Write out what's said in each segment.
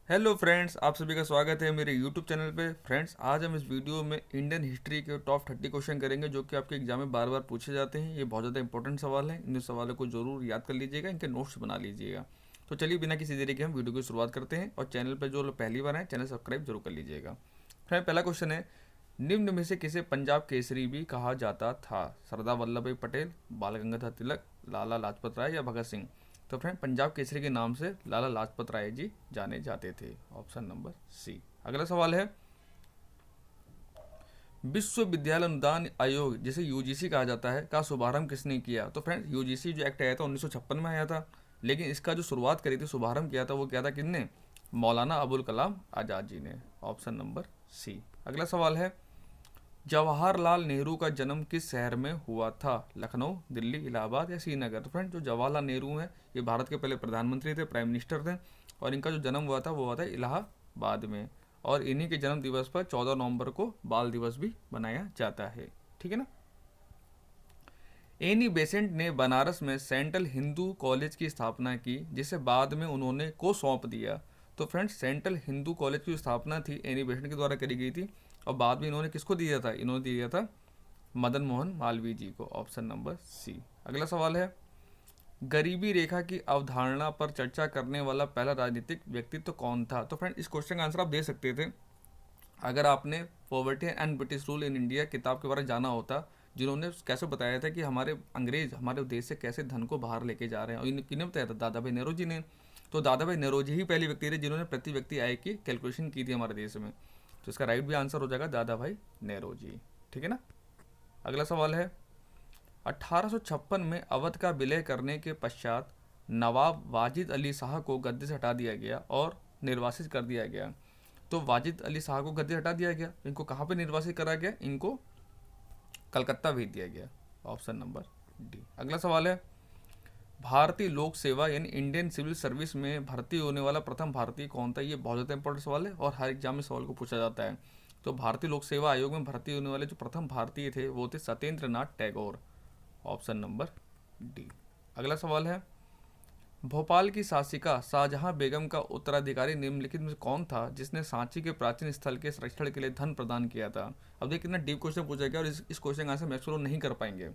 Hello friends, आप सभी का स्वागत है मेरे यूट्यूब चैनल पे। फ्रेंड्स, आज हम इस वीडियो में इंडियन हिस्ट्री के टॉप 30 क्वेश्चन करेंगे जो कि आपके एग्जाम में बार बार पूछे जाते हैं। ये बहुत ज़्यादा इंपॉर्टेंट सवाल है। इन सवालों को जरूर याद कर लीजिएगा, इनके नोट्स बना लीजिएगा। तो चलिए बिना किसी देरी के हम वीडियो की शुरुआत करते हैं। और चैनल पर जो लोग पहली बार हैं, चैनल सब्सक्राइब जरूर कर लीजिएगा। फ्रेंड, पहला क्वेश्चन है, निम्न में से किसे पंजाब केसरी भी कहा जाता था? सरदार वल्लभ भाई पटेल, बाल गंगाधर तिलक, लाला लाजपत राय या भगत सिंह? तो फ्रेंड, पंजाब केसरी के नाम से लाला लाजपत राय जी जाने जाते थे। Option number C. अगला सवाल है, विश्वविद्यालय अनुदान आयोग जिसे यूजीसी कहा जाता है का शुभारंभ किसने किया? तो फ्रेंड, यूजीसी जो एक्ट आया था 1956 में आया था, लेकिन इसका जो शुरुआत करी थी, शुभारंभ किया था, वो किया था किसने? मौलाना अबुल कलाम आज़ाद जी ने। Option number C. अगला सवाल है, जवाहरलाल नेहरू का जन्म किस शहर में हुआ था? लखनऊ, दिल्ली, इलाहाबाद या श्रीनगर? तो फ्रेंड, जो जवाहरलाल नेहरू हैं, ये भारत के पहले प्रधानमंत्री थे, प्राइम मिनिस्टर थे। और इनका जो जन्म हुआ था वो हुआ था इलाहाबाद में। और इन्हीं के जन्म दिवस पर 14 नवंबर को बाल दिवस भी मनाया जाता है। ठीक है ना। एनी बेसेंट ने बनारस में सेंट्रल हिंदू कॉलेज की स्थापना की, जिसे बाद में उन्होंने को सौंप दिया। तो फ्रेंड्स, सेंट्रल हिंदू कॉलेज की स्थापना थी एनी बेसेंट के द्वारा करी गई थी। और बाद में इन्होंने किसको दिया था? इन्होंने दिया था मदन मोहन मालवीय जी को। Option number C. अगला सवाल है, गरीबी रेखा की अवधारणा पर चर्चा करने वाला पहला राजनीतिक व्यक्तित्व कौन था? तो फ्रेंड, इस क्वेश्चन का आंसर आप दे सकते थे अगर आपने poverty and British rule in India किताब के बारे में जाना होता, जिन्होंने कैसे बताया था कि हमारे अंग्रेज हमारे देश से कैसे धन को बाहर लेके जा रहे हैं। और किन्होंने बताया था? दादा भाई नेहरू जी ने। तो दादा भाई नेहरू जी ही पहले व्यक्ति थे जिन्होंने प्रति व्यक्ति आय की कैलकुलेशन की थी हमारे देश में। तो इसका राइट भी आंसर हो जाएगा दादा भाई नेहरू जी। ठीक है ना। अगला सवाल है, 1856 में अवध का विलय करने के पश्चात नवाब वाजिद अली शाह को गद्दी से हटा दिया गया और निर्वासित कर दिया गया। तो वाजिद अली शाह को गद्दी हटा दिया गया, इनको कहाँ पे निर्वासित करा गया? इनको कलकत्ता भेज दिया गया। Option number D. अगला सवाल है, भारतीय लोक सेवा यानी इंडियन सिविल सर्विस में भर्ती होने वाला प्रथम भारतीय कौन था? ये बहुत ज़्यादा इंपॉर्टेंट सवाल है और हर एग्जाम में सवाल को पूछा जाता है। तो भारतीय लोक सेवा आयोग में भर्ती होने वाले जो प्रथम भारतीय थे वो थे Satyendra Nath Tagore. Option number D. अगला सवाल है, भोपाल की शासिका शाहजहां बेगम का उत्तराधिकारी निम्नलिखित में से कौन था जिसने सांची के प्राचीन स्थल के संरक्षण के लिए धन प्रदान किया था? अब देखिए कितना डीप क्वेश्चन पूछा गया और इस क्वेश्चन का आंसर मैक्स लोग नहीं कर पाएंगे।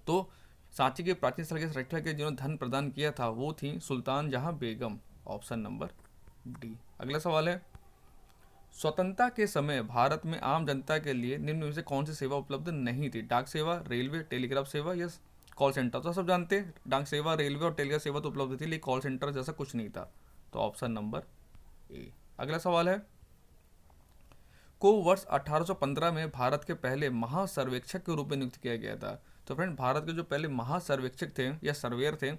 तो सांची के प्राचीन स्थल के संरक्षण के लिए जिन्होंने धन प्रदान किया था वो थी सुल्तान जहां बेगम। Option number D. अगला सवाल है, स्वतंत्रता के समय भारत में आम जनता के लिए निम्न में से कौन सी सेवा उपलब्ध नहीं थी? डाक सेवा, रेलवे, टेलीग्राफ सेवा या कॉल सेंटर? तो सब जानते हैं डाक सेवा, रेलवे और टेलीग्राफ सेवा तो उपलब्ध थी, लेकिन कॉल सेंटर जैसा कुछ नहीं था। तो ऑप्शन नंबर ए। अगला सवाल है, को वर्ष 1815 में भारत के पहले महासर्वेक्षक के रूप में नियुक्त किया गया था? तो फ्रेंड, भारत के जो पहले महासर्वेक्षक थे या सर्वेयर थे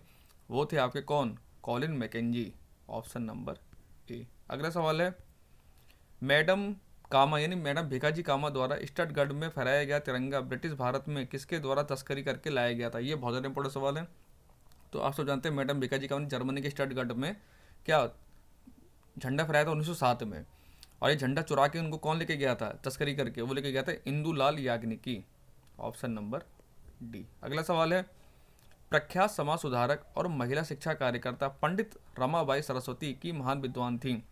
वो थे आपके कौन? Colin McKenzie. Option number A. अगला सवाल है, मैडम कामा यानी मैडम भिकाजी कामा द्वारा स्टटगढ़ में फहराया गया तिरंगा ब्रिटिश भारत में किसके द्वारा तस्करी करके लाया गया था? ये बहुत ज़्यादा इंपॉर्टेंट सवाल है। तो आप सब जानते हैं मैडम भिकाजी कामा ने जर्मनी के स्टटगढ़ में क्या झंडा फहराया था 1907 में। और ये झंडा चुरा के उनको कौन लेके गया था तस्करी करके? वो लेके गया था इंदुलाल याग्निकी। Option number D. अगला सवाल है, प्रख्यात समाज सुधारक और महिला शिक्षा कार्यकर्ता पंडित रमाबाई सरस्वती की महान विद्वान थी।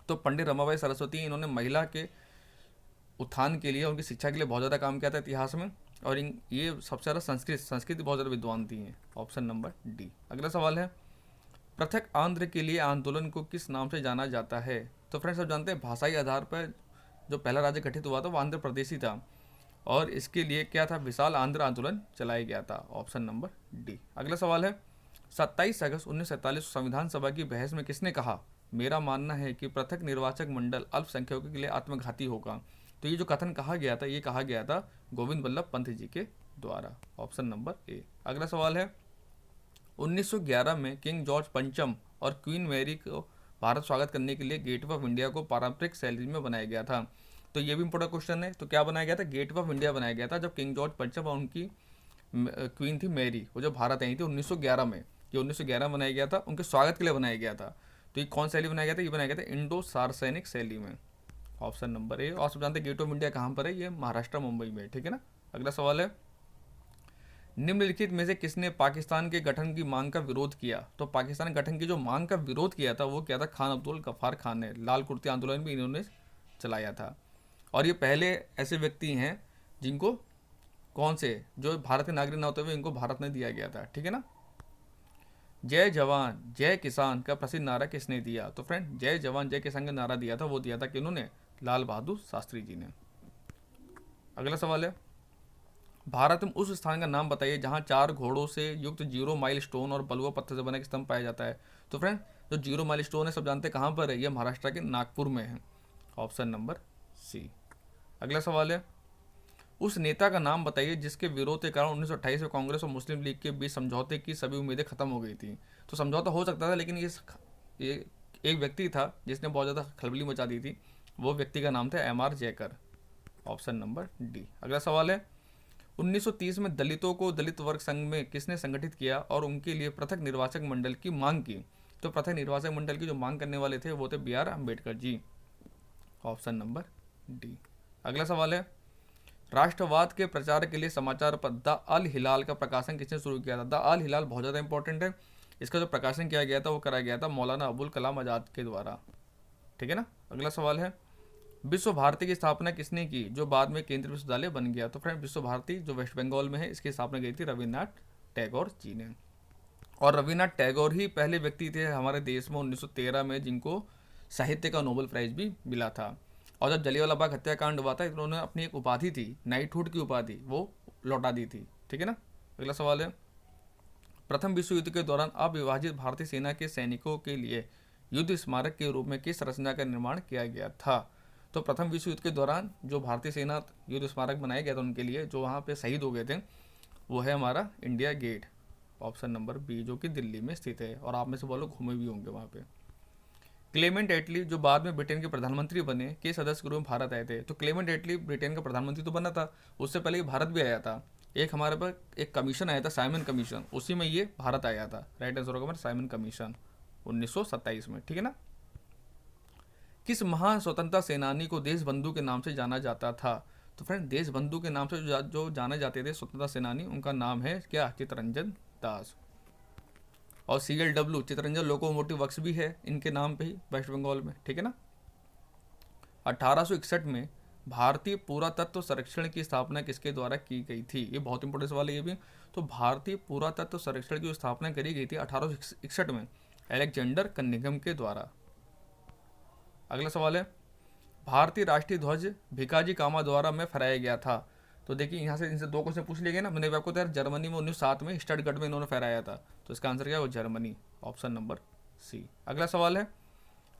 तो पंडित रमाबाई सरस्वती, इन्होंने महिला के उत्थान के लिए, उनकी शिक्षा के लिए बहुत ज़्यादा काम किया था इतिहास में। और ये सबसे ज़्यादा संस्कृत बहुत ज़्यादा विद्वान थी हैं। Option number D. अगला सवाल है, पृथक आंध्र के लिए आंदोलन को किस नाम से जाना जाता है? तो फ्रेंड्स, सब जानते हैं भाषाई आधार पर जो पहला राज्य गठित हुआ था वो आंध्र प्रदेश ही था। और इसके लिए क्या था? विशाल आंध्र आंदोलन चलाया गया था। Option number D. अगला सवाल है, 27 अगस्त 1947 संविधान सभा की बहस में किसने कहा, मेरा मानना है कि पृथक निर्वाचक मंडल अल्पसंख्यकों के लिए आत्मघाती होगा? तो ये जो कथन कहा गया था, ये कहा गया था गोविंद बल्लभ पंत जी के द्वारा। Option number A. अगला सवाल है, 1911 में किंग जॉर्ज पंचम और क्वीन मैरी को भारत स्वागत करने के लिए गेटवे ऑफ इंडिया को पारंपरिक शैली में बनाया गया था। तो ये भी इंपॉर्टेंट क्वेश्चन है। तो क्या बनाया गया था? गेटवे ऑफ इंडिया बनाया गया था जब किंग जॉर्ज पंचम और उनकी क्वीन थी मैरी, वो जब भारत आई थी 1911 में। ये 1911 बनाया गया था, उनके स्वागत के लिए बनाया गया था। तो ये कौन शैली बनाया गया था? ये बनाया गया था इंडो सार्सैनिक शैली में। Option number A. और सब जानते हैं गेट ऑफ इंडिया कहाँ पर है? ये महाराष्ट्र मुंबई में। ठीक है ना। अगला सवाल है, निम्नलिखित में से किसने पाकिस्तान के गठन की मांग का विरोध किया? तो पाकिस्तान गठन की जो मांग का विरोध किया था वो क्या था? खान अब्दुल गफ्फार खान ने। लाल कुर्ती आंदोलन भी इन्होंने चलाया था। और ये पहले ऐसे व्यक्ति हैं जिनको कौन से, जो भारत के नागरिक ना होते हुए इनको भारत ने दिया गया था। ठीक है ना। जय जवान जय किसान का प्रसिद्ध नारा किसने दिया? तो फ्रेंड, जय जवान जय किसान का नारा दिया था, वो दिया था किन्होंने? लाल बहादुर शास्त्री जी ने। अगला सवाल है, भारत में उस स्थान का नाम बताइए जहां 4 घोड़ों से युक्त 0 माइल स्टोन और बलुआ पत्थर से बना एक स्तंभ पाया जाता है। तो फ्रेंड, जो 0 माइल स्टोन है सब जानते हैं कहां पर है? ये महाराष्ट्र के नागपुर में है। Option number C. अगला सवाल है, उस नेता का नाम बताइए जिसके विरोध के कारण 1928 में कांग्रेस और मुस्लिम लीग के बीच समझौते की सभी उम्मीदें खत्म हो गई थी। तो समझौता हो सकता था, लेकिन ये एक व्यक्ति था जिसने बहुत ज़्यादा खलबली मचा दी थी। वो व्यक्ति का नाम था M R. Jayakar. Option number D. अगला सवाल है, 1930 में दलितों को दलित वर्ग संघ में किसने संगठित किया और उनके लिए पृथक निर्वाचक मंडल की मांग की? तो पृथक निर्वाचक मंडल की जो मांग करने वाले थे वो थे B.R. Ambedkar ji. Option number D. अगला सवाल है, राष्ट्रवाद के प्रचार के लिए समाचार पत्र द अल हिलाल का प्रकाशन किसने शुरू किया था? द अल हिलाल बहुत ज़्यादा इंपॉर्टेंट है। इसका जो प्रकाशन किया गया था वो करा गया था मौलाना अबुल कलाम आज़ाद के द्वारा। ठीक है ना। अगला सवाल है, विश्व भारती की स्थापना किसने की जो बाद में केंद्रीय विश्वविद्यालय बन गया? तो फ्रेंड, विश्व भारती जो वेस्ट बंगाल में है इसकी स्थापना की थी रविन्द्रनाथ टैगोर जी ने। और रविन्द्रनाथ टैगोर ही पहले व्यक्ति थे हमारे देश में 1913 में जिनको साहित्य का नोबेल प्राइज भी मिला था। और जब जलियांवाला बाग हत्याकांड हुआ था इन्होंने अपनी एक उपाधि थी, नाइटहुड की उपाधि, वो लौटा दी थी। ठीक है ना। अगला सवाल है, प्रथम विश्व युद्ध के दौरान अविभाजित भारतीय सेना के सैनिकों के लिए युद्ध स्मारक के रूप में किस संरचना का निर्माण किया गया था? तो प्रथम विश्व युद्ध के दौरान जो भारतीय सेना युद्ध स्मारक बनाया गया था उनके लिए, जो वहाँ पे शहीद हो गए थे, वो है हमारा India Gate. Option number B, जो कि दिल्ली में स्थित है। और आप में से बहुत लोग घूमे भी होंगे वहाँ पे। क्लेमेंट एटली जो बाद में ब्रिटेन के प्रधानमंत्री बने के सदस्य के रूप में भारत आए थे? तो क्लेमेंट एटली ब्रिटेन का प्रधानमंत्री तो बना था, उससे पहले ये भारत भी आया था। एक हमारे पास एक कमीशन आया था साइमन कमीशन, उसी में ये भारत आया था। राइट आंसर होगा हमारा साइमन कमीशन 1927 में। ठीक है ना। किस महान स्वतंत्रता सेनानी को देशबंधु के नाम से जाना जाता था? तो फ्रेंड, देशबंधु के नाम से जो जाने जाते थे स्वतंत्रता सेनानी, उनका नाम है क्या? चित्तरंजन दास। और CLW चित्तरंजन लोकोमोटिव वर्क्स भी है इनके नाम पे ही वेस्ट बंगाल में। ठीक है ना। 1861 में भारतीय पुरातत्व सर्वेक्षण की स्थापना किसके द्वारा की गई थी? ये बहुत इंपॉर्टेंट सवाल है ये भी। तो भारतीय पुरातत्व सर्वेक्षण की जो स्थापना करी गई थी 1861 में अलेक्जेंडर कनिंघम के द्वारा। अगला सवाल है, भारतीय राष्ट्रीय ध्वज भिकाजी कामा द्वारा में फहराया गया था? तो देखिए यहाँ से इनसे 2 क्वेश्चन पूछ लिए गए ना। मैंने आपको यार जर्मनी में 1907 में स्टटगर्ट में इन्होंने फहराया था, तो इसका आंसर क्या है? वो जर्मनी। Option number C. अगला सवाल है,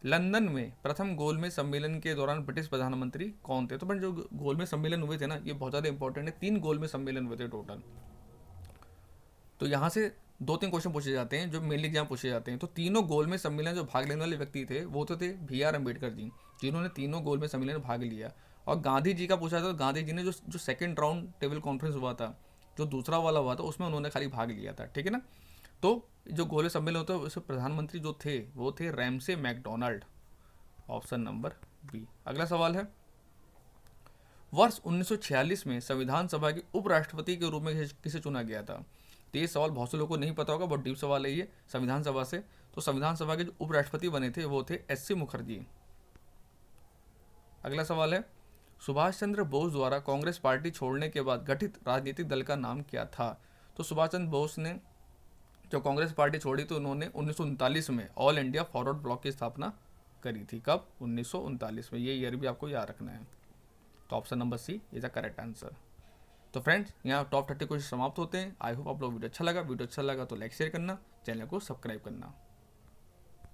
लंदन में प्रथम गोलमेज सम्मेलन के दौरान ब्रिटिश प्रधानमंत्री कौन थे? तो जो गोलमेज सम्मेलन हुए थे ना, ये बहुत ज़्यादा इंपॉर्टेंट है। 3 गोलमेज सम्मेलन हुए थे टोटल। तो यहाँ से 2-3 क्वेश्चन पूछे जाते हैं जो मेनली एग्जाम पूछे जाते हैं। तो तीनों गोल में सम्मेलन जो भाग लेने वाले व्यक्ति थे वो तो थे B.R. अम्बेडकर जी, जिन्होंने तीनों गोल में सम्मेलन में भाग लिया। और गांधी जी का पूछा था, तो गांधी जी ने जो सेकंड राउंड टेबल कॉन्फ्रेंस हुआ था, जो दूसरा वाला हुआ था, उसमें उन्होंने खाली भाग लिया था। ठीक है ना। तो जो गोल में सम्मेलन होता है उसमें प्रधानमंत्री जो थे वो थे Ramsay MacDonald. Option number B. अगला सवाल है, वर्ष 1946 में संविधान सभा के उपराष्ट्रपति के रूप में किसे चुना गया था? तो ये सवाल बहुत से लोगों को नहीं पता होगा, बहुत डीप सवाल है ये संविधान सभा से। तो संविधान सभा के जो उपराष्ट्रपति बने थे वो थे S.C. मुखर्जी। अगला सवाल है, सुभाष चंद्र बोस द्वारा कांग्रेस पार्टी छोड़ने के बाद गठित राजनीतिक दल का नाम क्या था? तो सुभाष चंद्र बोस ने जो कांग्रेस पार्टी छोड़ी तो उन्होंने 1939 में ऑल इंडिया फॉरवर्ड ब्लॉक की स्थापना करी थी। कब? 1939 में। ये ईयर भी आपको याद रखना है। तो option number C is the correct answer. तो फ्रेंड्स, यहाँ टॉप 30 क्वेश्चन समाप्त होते हैं। आई होप आप लोग वीडियो अच्छा लगा तो लाइक शेयर करना, चैनल को सब्सक्राइब करना।